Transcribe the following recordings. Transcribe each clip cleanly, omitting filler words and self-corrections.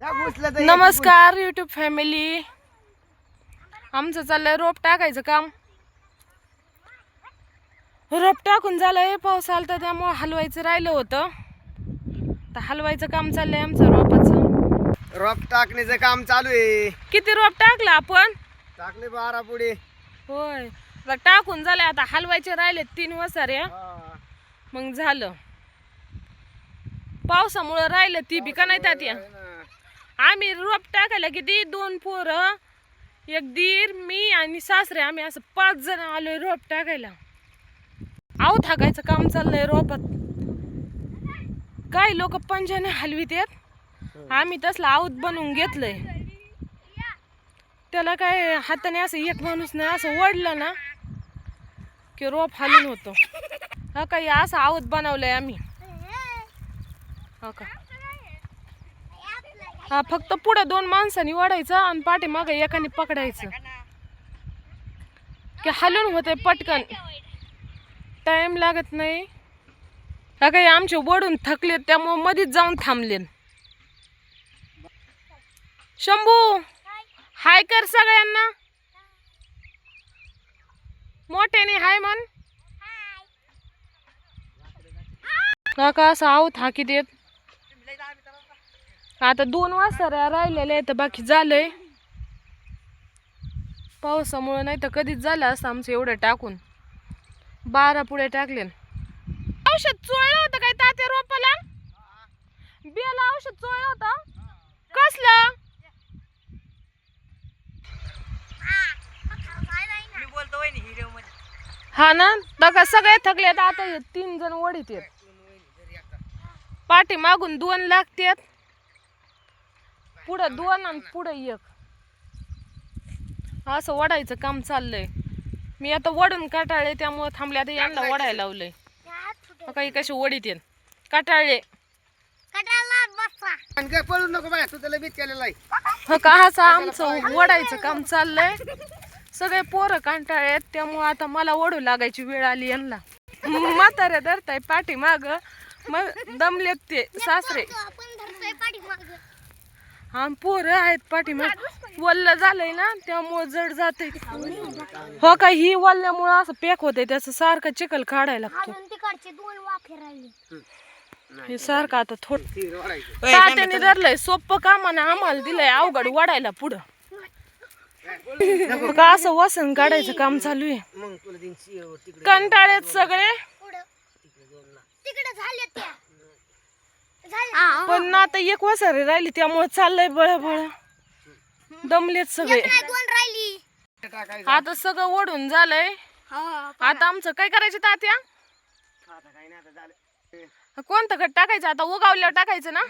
नमस्कार YouTube family. आमचं चाललंय रोप टाकायचं काम. रोप टाकून झालंय, पाऊस आला तर त्यामुळे हलवायचं राहिलं होतं. तर हलवायचं काम चाललंय आमचं रोपाचं. रोप टाकण्याचं काम चालू आहे. किती रोप टाकलं आपण? टाकले 12 पुढे. होय, तर टाकून झालंय, आता हलवायचे राहिले 3 वसाऱ्या. मग झालं. पावसामुळे राहिलं ती बी का नाही तात्या. आम्ही रोप टाकायला किती 2 पोरं, एक दीर, मी आणि सासरे, आम्ही असं 5 जण आलोय रोप टाकायला. आऊ थाकायचं काम चाललंय रोपात. काही लोक पंजाने हलवीत येत, आम्ही तसला आऊत बनवून घेतलंय. त्याला काय हाताने असं एक माणूस नाही असं ओढलं ना की रोप हलून होतो. हा काही असं आऊत बनवलंय आम्ही. हा का, हा फक्त पुढे 2 माणसांनी ओढायचं आणि पाठीमागे एकाने पकडायचं की हलून होते पटकन, टाइम लागत नाही. हा काही आमचे ओढून थकलेत त्यामुळे मध्येच जाऊन थांबले. शंभू हाय कर सगळ्यांना, मोठ्याने हाय म्हण. काका असं आहोत हाकी देत. आता 2 वाजता राहिलेले आहेत, बाकी झालंय. पावसामुळे नाही तर कधीच झालं असतं आमचं एवढं टाकून. 12 पुढे टाकले. औषध चोळलं होतं काय तात्या रोपाला? बियाला औषध चोळलं होतं? कसलं? हा ना, बघा सगळे थकलेत. आता हे 3 जण ओढीत आहेत. पाठी मागून 2 लागतात, पुढं 2 आणि पुढं 1. असं ओढायचं काम चाललंय. मी आता ओढून काटाळले त्यामुळे थांबले. आता यांना ओढायला लावलंय. काही कशी ओढीत येत काटाळले. पळू नको बाय, तू त्याला बीत केलेला आहे. हो का, असं आमचं ओढायचं काम चाललंय. सगळे पोरं कंटाळेत त्यामुळे आता मला ओढू लागायची वेळ आली यांना. म्हाताऱ्या धरताय पाठी माग, मग दमलेत ते सासरे. हा पोरं आहेत पाठीमाग. वल्ल झालंय ना त्यामुळे जड जाते. हो का, ही वल्ल्यामुळे असं पॅक होतंय, त्याचं सारखं चिखल काढायला लागतो. हे सारखं आता थोडं तात्याने धरलंय. सोपं कामानं आम्हाला दिलंय अवघड वाढायला पुढं. का असं वसन काढायचं काम चालू आहे. कंटाळेत सगळे, पण आता 1 वसारी राहिली त्यामुळे चाललंय बळबळ. दमलेत सगळे. आता सगळं ओढून झालंय. आता आमचं काय करायचं तात्या? कोणतं खत टाकायचं आता? उगावल्यावर टाकायचं ना.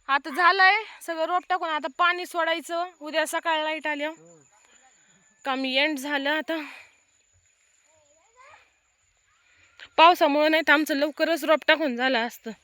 आता झालंय सगळं रोप टाकून. आता पाणी सोडायचं. उद्या सकाळ लाईट आल्या काम एंड झालं. आता पावसामुळे नाही तर आमचं लवकरच रोप टाकून झालं असतं.